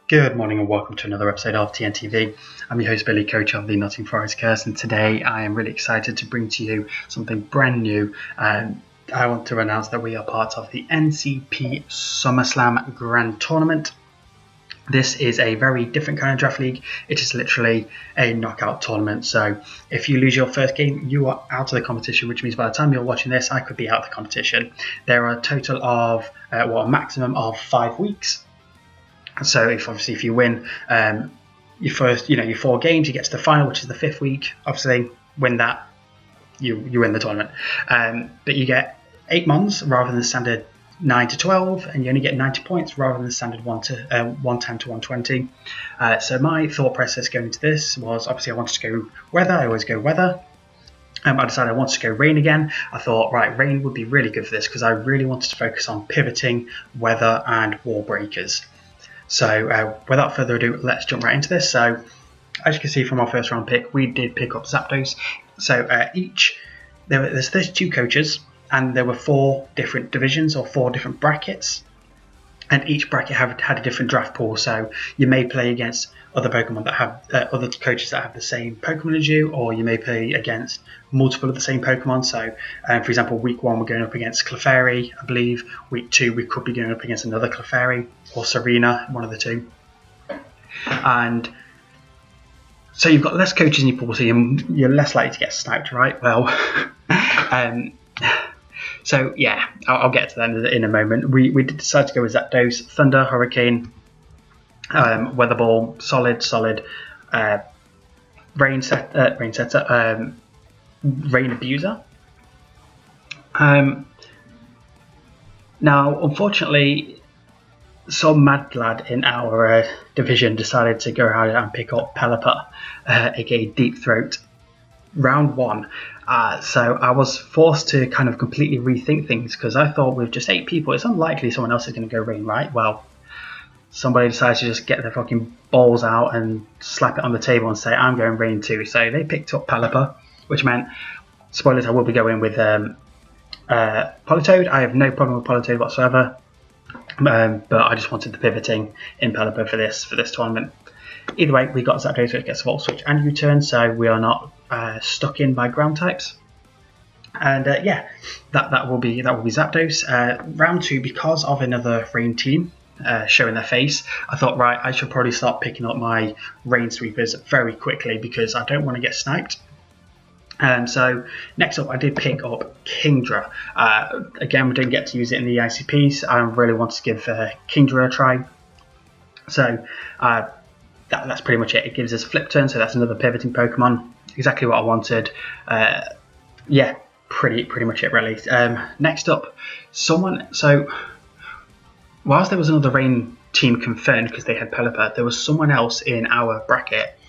Good morning and welcome to another episode of TNTV. I'm your host Billy, coach of the Nottingham Forests Curse, and today I am really excited to bring to you something brand new. I want to announce that we are part of the NCP Summerslam Grand Tournament. This is a very different kind of draft league. It is literally a knockout tournament. So if you lose your first game, you are out of the competition, which means by the time you're watching this, I could be out of the competition. There are a total of, a maximum of 5 weeks. So if you win your first, your 4 games, you get to the final, which is the 5th week. Obviously, win that, you win the tournament. But you get 8 months rather than the standard 9 to 12, and you only get 90 points rather than the standard 110 to 120. So my thought process going into this was, obviously I wanted to go weather. I always go weather. I decided I wanted to go rain again. I thought, right, rain would be really good for this because I really wanted to focus on pivoting, weather, and wall breakers. So without further ado, let's jump right into this. So as you can see from our first round pick, we did pick up Zapdos. So there's 32 coaches, and there were 4 different divisions or 4 different brackets, and each bracket had a different draft pool. So you may play against other Pokemon that have other coaches that have the same Pokemon as you, or you may play against multiple of the same Pokemon. So for example, week 1 we're going up against Clefairy, I believe. Week 2 we could be going up against another Clefairy or Serena, one of the two. And so you've got less coaches in your pool, so you're less likely to get sniped, right? Well, so yeah, I'll get to that in a moment. We did decide to go with Zapdos, Thunder, Hurricane, Weather Ball, Solid, Rain Setter, Rain Abuser. Now, unfortunately, some mad lad in our division decided to go ahead and pick up Pelipper, aka Deep Throat, round 1. So I was forced to kind of completely rethink things because I thought with just 8 people, it's unlikely someone else is going to go rain, right? Well, somebody decided to just get their fucking balls out and slap it on the table and say, I'm going rain too. So they picked up Pelipper, which meant, spoilers, I will be going with Politoed. I have no problem with Politoed whatsoever, but I just wanted the pivoting in Pelipper for this tournament. Either way, we got Zapdos, which gets Volt Switch and U-turn, so we are not stuck in by ground types. And that will be Zapdos. Round 2, because of another rain team showing their face, I thought, right, I should probably start picking up my rain sweepers very quickly because I don't want to get sniped. So next up, I did pick up Kingdra. Again, we didn't get to use it in the ICPs. I really wanted to give Kingdra a try. So that's pretty much it. It gives us Flip Turn, so that's another pivoting Pokemon. Exactly what I wanted. Pretty much it really. Next up, so whilst there was another rain team confirmed because they had Pelipper, there was someone else in our bracket,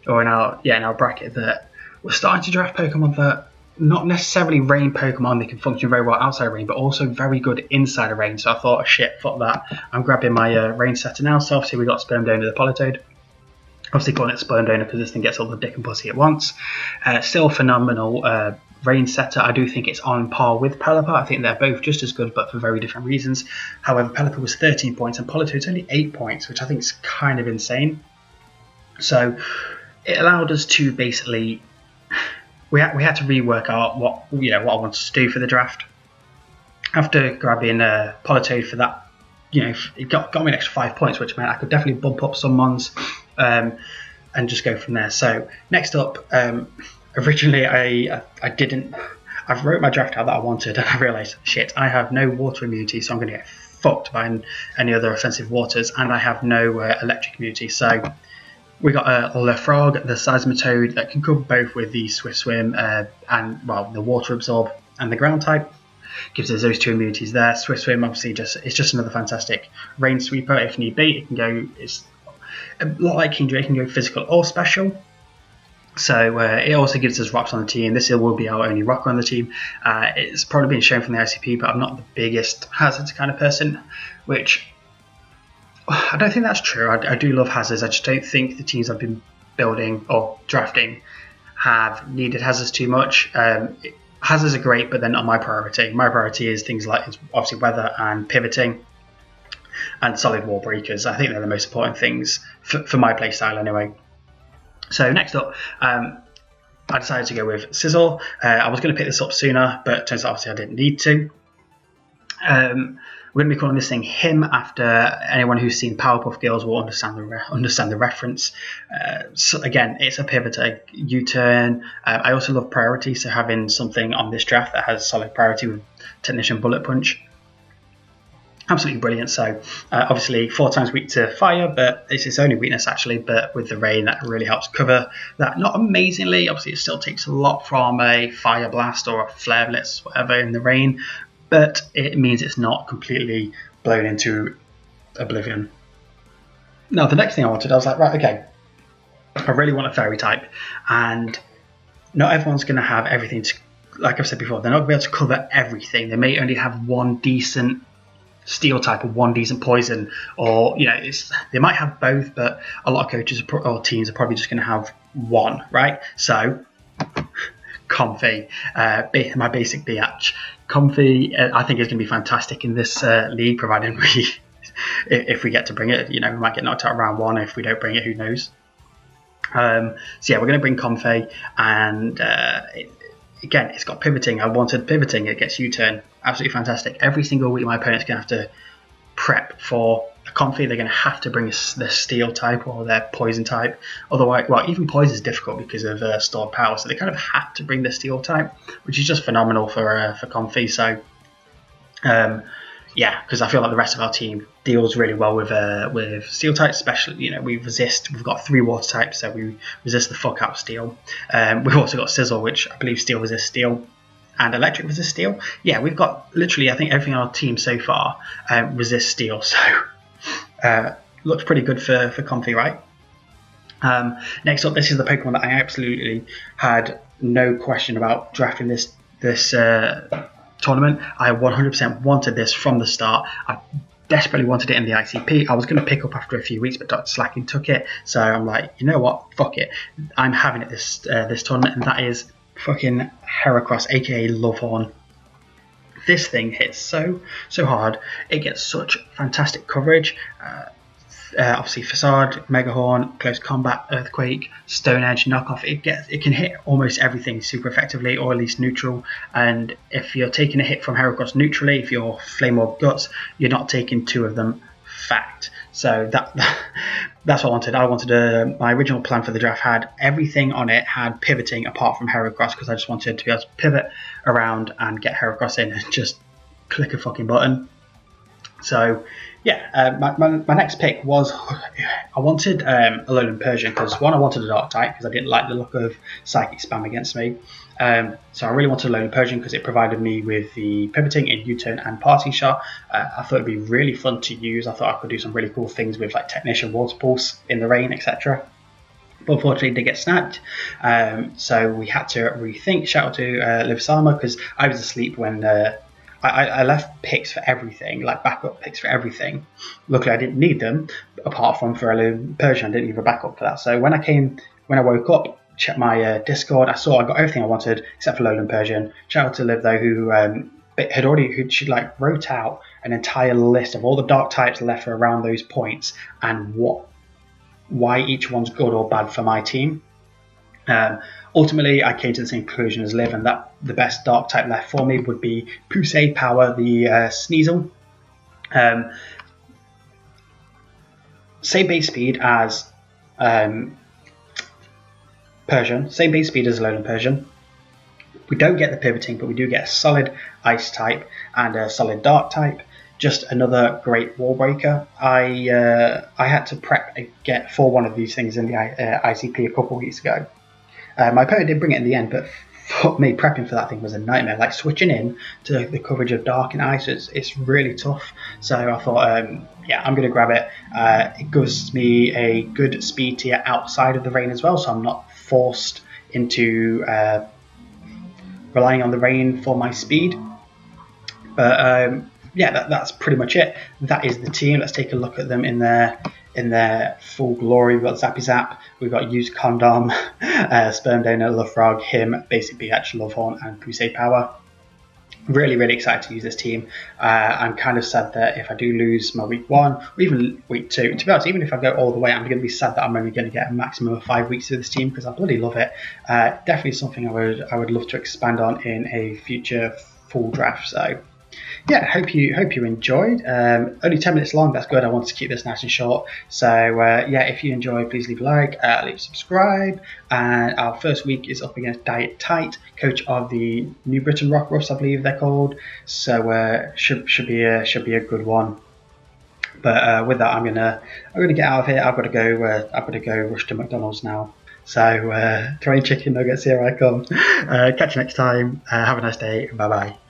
or in our bracket, that was starting to draft Pokemon that not necessarily rain Pokemon. They can function very well outside rain, but also very good inside of rain. So I thought, shit, fuck that. I'm grabbing my rain setter now. So obviously we got Sperm Donor the Politoed. Obviously calling it Sperm Donor because this thing gets all the dick and pussy at once. Still phenomenal rain setter. I do think it's on par with Pelipper. I think they're both just as good, but for very different reasons. However, Pelipper was 13 points and Politoed's only 8 points, which I think is kind of insane. So it allowed us to basically, we had to rework out what I wanted to do for the draft. After grabbing Politoed for that, it got me an extra 5 points, which meant I could definitely bump up some mons and just go from there. So next up, originally I wrote my draft out that I wanted, and I realised, shit, I have no water immunity, so I'm going to get fucked by any other offensive waters, and I have no electric immunity. So we got a Lefrog, the Seismitoad, that can cover both with the Swift Swim and the Water Absorb and the Ground type. Gives us those 2 immunities there. Swift Swim, obviously, it's just another fantastic rain sweeper if need be. It can go, it's a lot like Kingdra, it can go physical or special. So it also gives us rocks on the team. This will be our only rocker on the team. It's probably been shown from the ICP, but I'm not the biggest hazards kind of person, which I don't think that's true. I do love hazards. I just don't think the teams I've been building or drafting have needed hazards too much. Hazards are great, but they're not my priority. My priority is things like, obviously, weather and pivoting. and solid wall breakers. I think they're the most important things for my playstyle anyway. So next up, I decided to go with Sizzle. I was going to pick this up sooner, but turns out obviously I didn't need to. We're going to be calling this thing Him after anyone who's seen Powerpuff Girls will understand the reference. So again, it's a pivot, a U-turn. I also love priority, so having something on this draft that has solid priority with Technician Bullet Punch. Absolutely brilliant. So obviously 4 times weak to fire, but it's its only weakness actually, but with the rain that really helps cover that. Not amazingly, obviously it still takes a lot from a fire blast or a flare blitz, whatever, in the rain, but it means it's not completely blown into oblivion. Now the next thing I wanted, I was like, right, okay, I really want a fairy type, and not everyone's going to have everything to, like I've said before, they're not going to be able to cover everything. They may only have one decent steel type or one decent poison, or they might have both, but a lot of coaches or teams are probably just going to have one, right? So Comfy, my basic biatch. Comfy, I think is going to be fantastic in this league, provided if we get to bring it. We might get knocked out round 1. If we don't bring it, who knows? So yeah, we're going to bring Comfy, and again, it's got pivoting. I wanted pivoting. It gets U-turn. Absolutely fantastic. Every single week, my opponent's going to have to prep for a Comfy. They're going to have to bring their steel type or their poison type. Otherwise, well, even poison is difficult because of stored power. So they kind of have to bring their steel type, which is just phenomenal for Comfy. So yeah, because I feel like the rest of our team deals really well with steel types, especially, we've got 3 water types, so we resist the fuck out of steel. We've also got Sizzle, which I believe steel resists steel, and electric resists steel. Yeah, we've got literally, I think, everything on our team so far resists steel, so looks pretty good for Comfy, right? Next up, this is the Pokemon that I absolutely had no question about drafting this tournament. I 100% wanted this from the start. I desperately wanted it in the ICP. I was going to pick up after a few weeks, but Dr. Slacking took it. So I'm like, you know what? Fuck it. I'm having it this tournament, and that is fucking Heracross, aka Lovehorn. This thing hits so hard. It gets such fantastic coverage. Obviously Facade, Megahorn, Close Combat, Earthquake, Stone Edge, Knockoff. It can hit almost everything super effectively, or at least neutral. And if you're taking a hit from Heracross neutrally, if you're Flame Orb Guts, you're not taking 2 of them. Fact. So that's what I wanted. I wanted my original plan for the draft had everything on it, had pivoting apart from Heracross, because I just wanted to be able to pivot around and get Heracross in and just click a fucking button. So yeah, my next pick was, I wanted Alolan Persian, because one, I wanted a Dark type because I didn't like the look of Psychic spam against me. So I really wanted Alolan Persian because it provided me with the pivoting in U-turn and Parting Shot. I thought it'd be really fun to use. I thought I could do some really cool things with like Technician, Water Pulse in the rain, etc. But unfortunately, they get snapped. So we had to rethink. Shout out to Livisama, because I was asleep when I left picks for everything, like backup picks for everything. Luckily, I didn't need them, apart from for Alolan Persian. I didn't need a backup for that. So when I woke up, checked my Discord, I saw I got everything I wanted except for Alolan Persian. Shout out to Liv though, she wrote out an entire list of all the dark types left around those points and why each one's good or bad for my team. Ultimately, I came to the same conclusion as Liv, and that the best dark type left for me would be Pusey Power, the Sneasel. Same base speed as Persian, same base speed as Alolan Persian. We don't get the pivoting, but we do get a solid Ice type and a solid Dark type. Just another great wall breaker. I had to prep for one of these things in the ICP a couple of weeks ago. My opponent did bring it in the end, but for me, prepping for that thing was a nightmare. Like switching in to the coverage of Dark and Ice, it's really tough. So I thought, yeah, I'm going to grab it. It gives me a good speed tier outside of the rain as well, so I'm not forced into relying on the rain for my speed. But yeah, that's pretty much it. That is the team. Let's take a look at them in their full glory. We've got Zappy Zap, we've got Used Condom, Sperm Donor, Love Frog, Him, Basic BH, Lovehorn, and Pusey Power. Really excited to use this team. I'm kind of sad that if I do lose my week 1 or even week 2, to be honest, even if I go all the way, I'm going to be sad that I'm only going to get a maximum of 5 weeks with this team, because I bloody love it. Definitely something I would love to expand on in a future full draft. So yeah, hope you enjoyed. Only 10 minutes long. That's good. I wanted to keep this nice and short. So yeah, if you enjoyed, please leave a like, leave a subscribe. And our first week is up against Diet Tight, coach of the New Britain Rock Roughs, I believe they're called. So should be a good one. But with that, I'm gonna get out of here. I've got to go rush to McDonald's now. So 20 chicken nuggets, here I come. Catch you next time. Have a nice day. Bye bye.